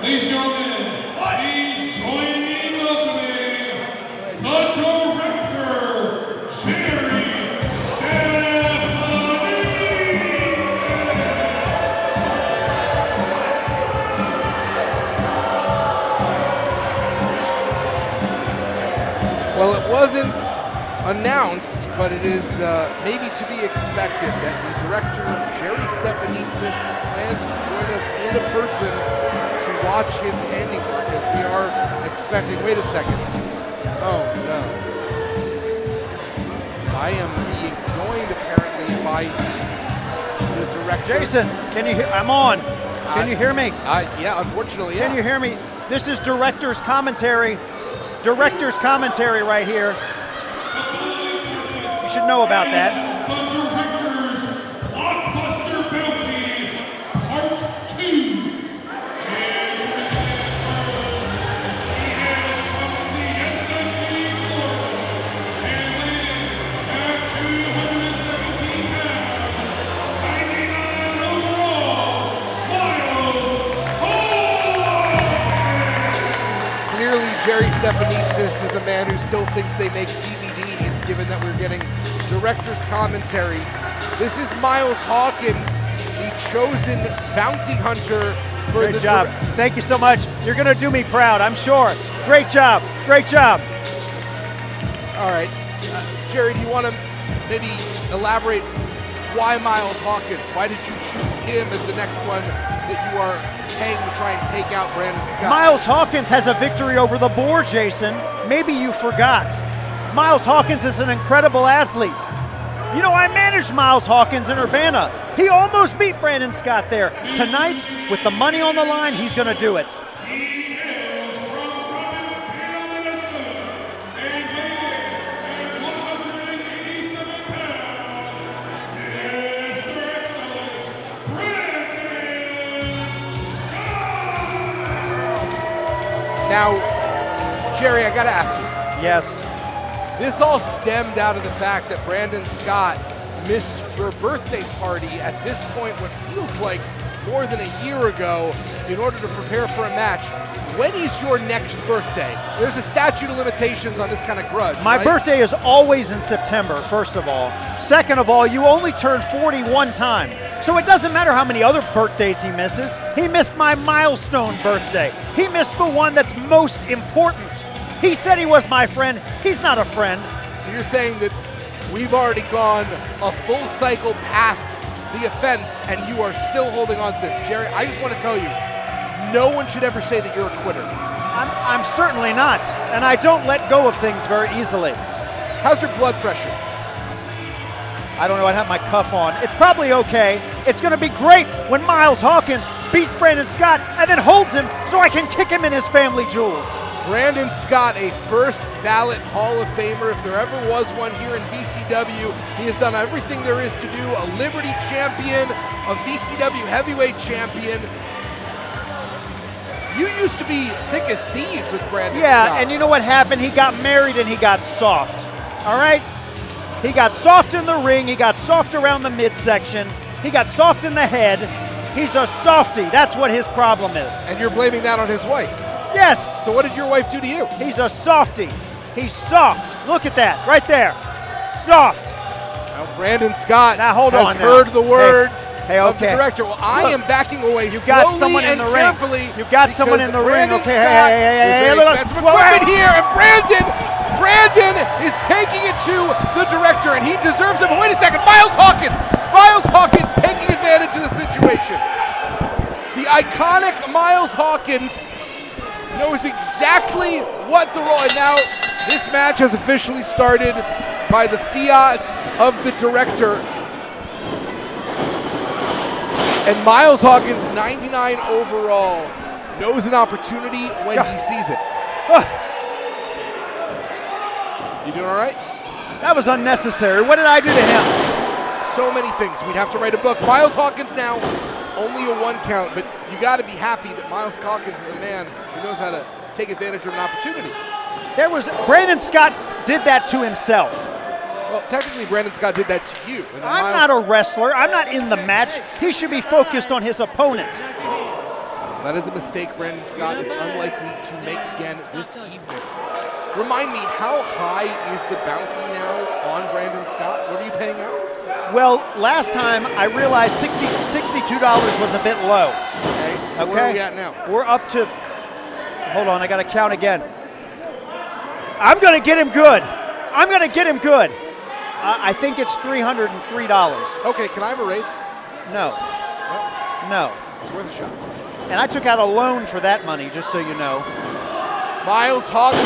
Ladies and gentlemen, please join me in welcoming the director, Jerry Stephanitsis. Well, it wasn't announced, but it is maybe to be expected that the director, Jerry Stephanitsis, plans to join us in person to watch his handiwork, as we are expecting. Wait a second. Oh, no. I am being joined, apparently, by the director. Jason, can you hear? I'm on. Can you hear me? Yeah, unfortunately, yeah. Can you hear me? This is director's commentary. Director's commentary right here. You should know about that. The director's Blockbuster Bounty, Part 2. Introducing first, he hails from Siesta Key, Florida, and weighing at 217 pounds, 99 overall, Myles Hawkins. Clearly, Jerry Stephanitsis is a man who still thinks they make DVDs, given that we're getting director's commentary. This is Myles Hawkins, the chosen bounty hunter for Great job. Thank you so much. You're going to do me proud, I'm sure. Great job. Great job. All right. Jerry, do you want to maybe elaborate why Myles Hawkins? Why did you choose him as the next one that you are paying to try and take out Brandon Scott? Myles Hawkins has a victory over the board, Jason. Maybe you forgot. Myles Hawkins is an incredible athlete. You know, I managed Myles Hawkins in Urbana. He almost beat Brandon Scott there. Tonight, with the money on the line, he's going to do it. He hails from Provincetown, Minnesota, and weighing at 187 pounds, Mr. Xcellence, Brandon Scott. Now, Jerry, I got to ask you. Yes. This all stemmed out of the fact that Brandon Scott missed your birthday party at this point, what feels like more than a year ago, in order to prepare for a match. When is your next birthday? There's a statute of limitations on this kind of grudge. My right? birthday is always in September, first of all. Second of all, you only turn 40 one time. So it doesn't matter how many other birthdays he misses. He missed my milestone birthday. He missed the one that's most important. He said he was my friend. He's not a friend. So you're saying that we've already gone a full cycle past the offense and you are still holding on to this. Jerry, I just want to tell you, no one should ever say that you're a quitter. I'm certainly not, and I don't let go of things very easily. How's your blood pressure? I don't know, I have my cuff on. It's probably okay. It's gonna be great when Myles Hawkins beats Brandon Scott and then holds him so I can kick him in his family jewels. Brandon Scott, a first ballot Hall of Famer, if there ever was one here in VCW. He has done everything there is to do, a Liberty champion, a VCW heavyweight champion. You used to be thick as thieves with Brandon Scott. Yeah, and you know what happened? He got married and he got soft, all right? He got soft in the ring, he got soft around the midsection, he got soft in the head. He's a softie, that's what his problem is. And you're blaming that on his wife? Yes. So what did your wife do to you? He's a softie. He's soft. Look at that, right there. Soft. Now Brandon Scott now, hold has on heard now. the words hey, of the okay. director. Well, I am backing away You've got slowly someone in and the ring. carefully. You've got someone in the ring. Brandon Okay, Scott hey, with look. expensive equipment here, and Brandon is taking it to the director, and he deserves it. But wait a second, Myles Hawkins taking advantage of the situation. The iconic Myles Hawkins knows exactly what the role, and now this match has officially started by the fiat of the director. And Myles Hawkins, 99 overall, knows an opportunity when he sees it. You doing all right? That was unnecessary. What did I do to him? So many things. We'd have to write a book. Myles Hawkins now, only a one count, but you got to be happy that Myles Hawkins is a man who knows how to take advantage of an opportunity. Brandon Scott did that to himself. Well, technically, Brandon Scott did that to you. And I'm not a wrestler. I'm not in the match. He should be focused on his opponent. That is a mistake Brandon Scott is unlikely to make again this evening. Remind me, how high is the bounty now on Brandon Scott? What are you paying out? Well, last time I realized $62 was a bit low. Okay, so where are we at now? We're up to, hold on, I got to count again. I'm going to get him good. I'm going to get him good. I think it's $303. Okay, can I have a raise? No. No. It's worth a shot. And I took out a loan for that money, just so you know. Myles Hawkins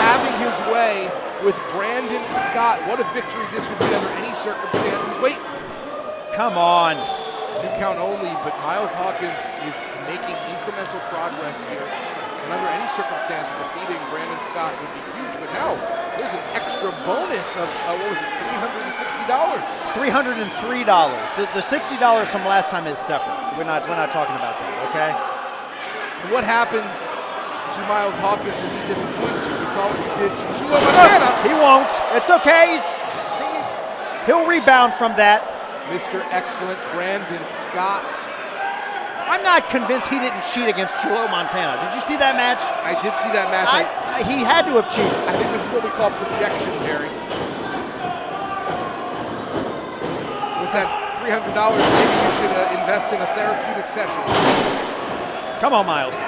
having his way with Brandon Scott. What a victory this would be under any circumstances. Wait. Come on. 2 count only, but Myles Hawkins is making incremental progress here. And under any circumstance, defeating Brandon Scott would be huge. But now, there's an extra bonus of, what was it, $360? $303. The $60 from last time is separate. We're not talking about that, okay? And what happens to Myles Hawkins if he disappoints you? We saw what you did to Chulo Montana. He won't. It's okay. He'll rebound from that. Mr. Excellent Brandon Scott. I'm not convinced he didn't cheat against Chulo Montana. Did you see that match? I did see that match. He had to have cheated. I think this is what we call projection, Jerry. With that $300, maybe you should invest in a therapeutic session. Come on, Myles.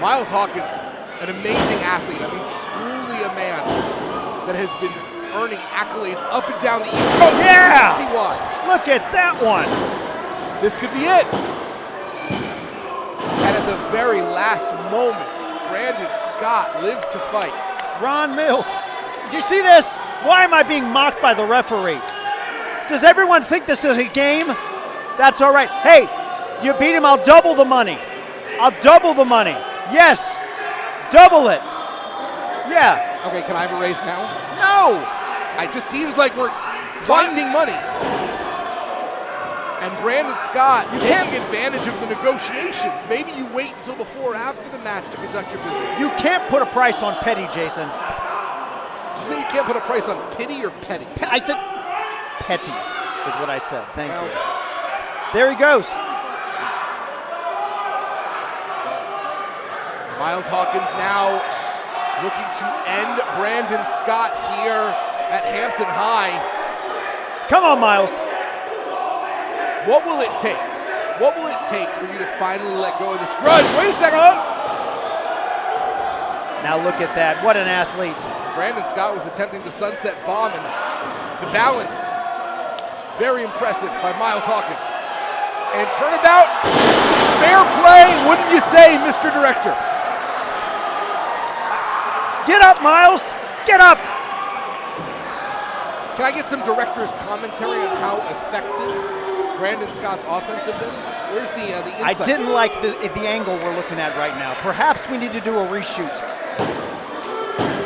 Myles Hawkins, an amazing athlete. I mean, truly a man that has been earning accolades up and down the East Coast. Yeah! See why. Look at that one. This could be it. And at the very last moment, Brandon Scott lives to fight. Ron Mills. Did you see this? Why am I being mocked by the referee? Does everyone think this is a game? That's all right. Hey, you beat him, I'll double the money. I'll double the money. Yes, double it. Yeah. Okay, can I have a raise now? No. It just seems like we're finding money. And Brandon Scott taking advantage of the negotiations. Maybe you wait until before or after the match to conduct your business. You can't put a price on petty, Jason. Did you say you can't put a price on pity or petty? I said petty is what I said. Thank you. There he goes. Myles Hawkins now looking to end Brandon Scott here at Hampton High. Come on, Myles. What will it take? What will it take for you to finally let go of this grudge? Wait a second. Now look at that. What an athlete. Brandon Scott was attempting the sunset bomb, and the balance, very impressive by Myles Hawkins. And turnabout, fair play, wouldn't you say, Mr. Director? Get up, Myles. Get up. Can I get some director's commentary on how effective Brandon Scott's offense have been? Where's the insight? I didn't like the angle we're looking at right now. Perhaps we need to do a reshoot.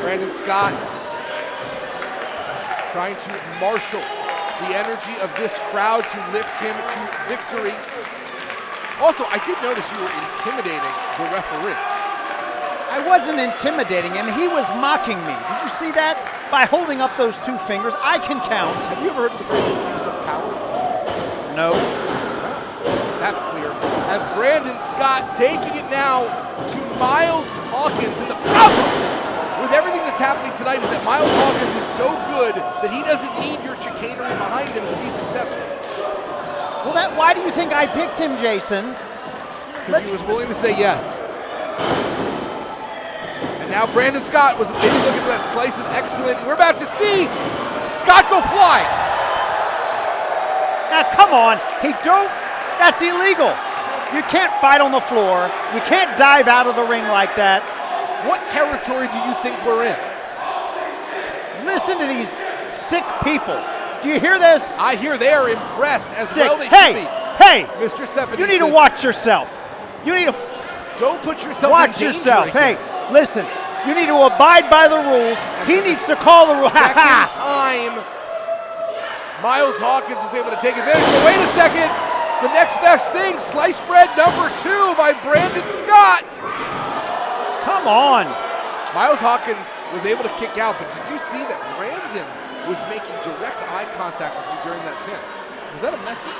Brandon Scott trying to marshal the energy of this crowd to lift him to victory. Also, I did notice you were intimidating the referee. I wasn't intimidating him. He was mocking me. Did you see that? By holding up those 2 fingers, I can count. Have you ever heard of the phrase abuse of power? No. That's clear. As Brandon Scott taking it now to Myles Hawkins. And the problem with everything that's happening tonight is that Myles Hawkins is so good that he doesn't need your chicanery behind him to be successful. Well, why do you think I picked him, Jason? Because he was willing to say yes. And now Brandon Scott was maybe looking for that slice of excellent. We're about to see Scott go fly. Now, come on. That's illegal. You can't fight on the floor. You can't dive out of the ring like that. What territory do you think we're in? Listen to these sick people. Do you hear this? I hear they're impressed as sick. well they should be. Hey, Mr. Stephanitsis. You need to watch yourself. You need to don't put yourself watch in yourself. Again. Hey, listen. You need to abide by the rules. He needs to call the rules. Second time, Myles Hawkins was able to take advantage. But wait a second. The next best thing, slice bread number 2 by Brandon Scott. Come on. Myles Hawkins was able to kick out, but did you see that Brandon was making direct eye contact with you during that pin? Was that a message?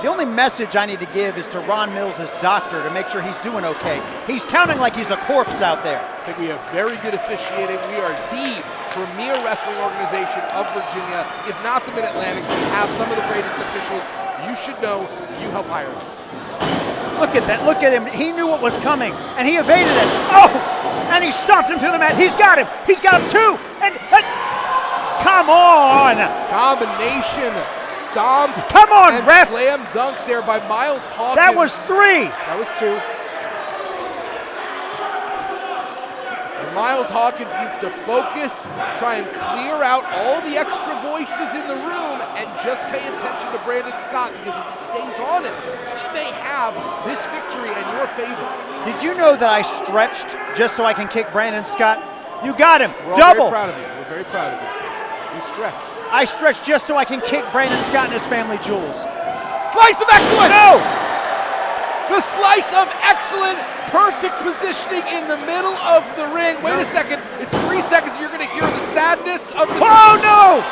The only message I need to give is to Ron Mills' doctor to make sure he's doing okay. He's counting like he's a corpse out there. I think we have very good officiating. We are the premier wrestling organization of Virginia, if not the Mid-Atlantic. We have some of the greatest officials. You should know. You help hire them. Look at that. Look at him. He knew what was coming, and he evaded it. Oh! And he stomped him to the mat. He's got him. He's got him too. And come on! Combination stomp. Come on, and ref! Slam dunk there by Myles Hawkins. That was 3. That was 2. And Myles Hawkins needs to focus, try and clear out all the extra voices in the room, and just pay attention to Brandon Scott, because if he stays on it, he may have this victory in your favor. Did you know that I stretched just so I can kick Brandon Scott? You got him. We're all Double. very proud of you. We're very proud of you. You stretched. I stretched just so I can kick Brandon Scott and his family jewels. Slice of excellence! No! The slice of excellent, perfect positioning in the middle of the ring. Wait a second. It's 3 seconds. You're going to hear the sadness of the... Oh, no!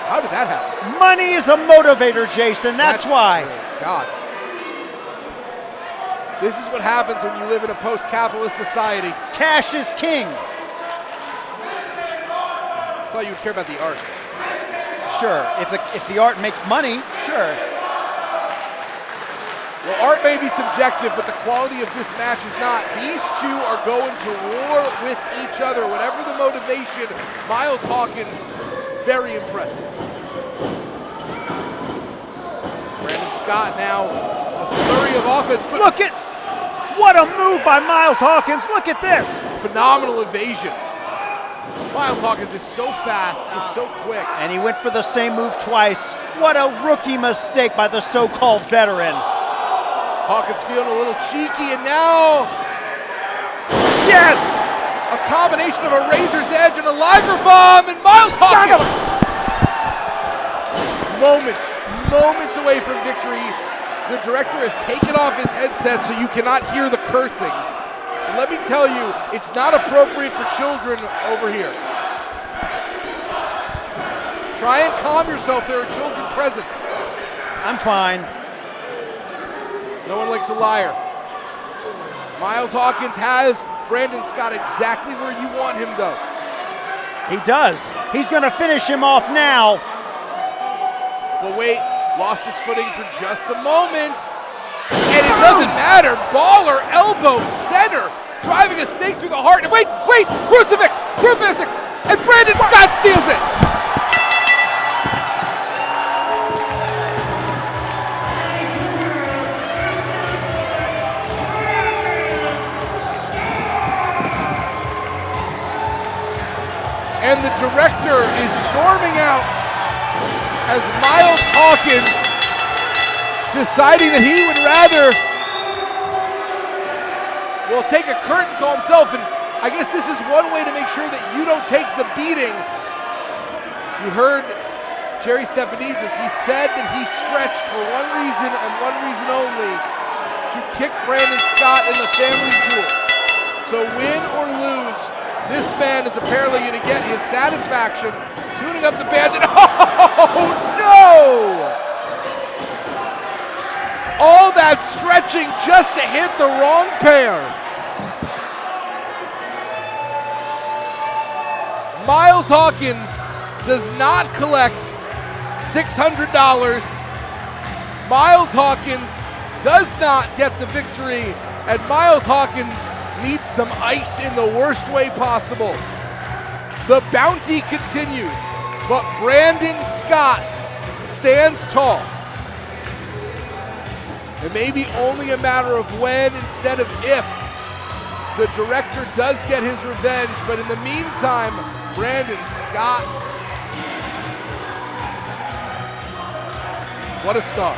How did that happen? Money is a motivator, Jason. That's why. God. This is what happens when you live in a post-capitalist society. Cash is king. I thought you would care about the art. Sure. If the art makes money, sure. Well, art may be subjective, but the quality of this match is not. These two are going to war with each other. Whatever the motivation, Myles Hawkins, very impressive. Brandon Scott now, a flurry of offense. But look at, what a move by Myles Hawkins. Look at this. Phenomenal evasion. Myles Hawkins is so fast, is so quick. And he went for the same move twice. What a rookie mistake by the so-called veteran. Hawkins feeling a little cheeky, and now... Yes! A combination of a razor's edge and a Liger bomb, and Myles Hawkins! Moments away from victory. The director has taken off his headset so you cannot hear the cursing. And let me tell you, it's not appropriate for children over here. Try and calm yourself, there are children present. I'm fine. No one likes a liar. Myles Hawkins has Brandon Scott exactly where you want him, though. He does. He's going to finish him off now. But wait, lost his footing for just a moment. And it doesn't matter. Baller, elbow, center, driving a stake through the heart. And wait, crucifix, and Brandon Scott steals it. And the director is storming out as Myles Hawkins deciding that he would rather, well, take a curtain call himself. And I guess this is one way to make sure that you don't take the beating. You heard Jerry Stephanitsis. He said that he stretched for one reason and one reason only, to kick Brandon Scott in the family jewel. So win or lose, this man is apparently going to get his satisfaction, tuning up the band. And oh no! All that stretching just to hit the wrong pair. Myles Hawkins does not collect $600. Myles Hawkins does not get the victory, and Myles Hawkins needs some ice in the worst way possible. The bounty continues, but Brandon Scott stands tall. It may be only a matter of when instead of if the director does get his revenge, but in the meantime, Brandon Scott, what a star.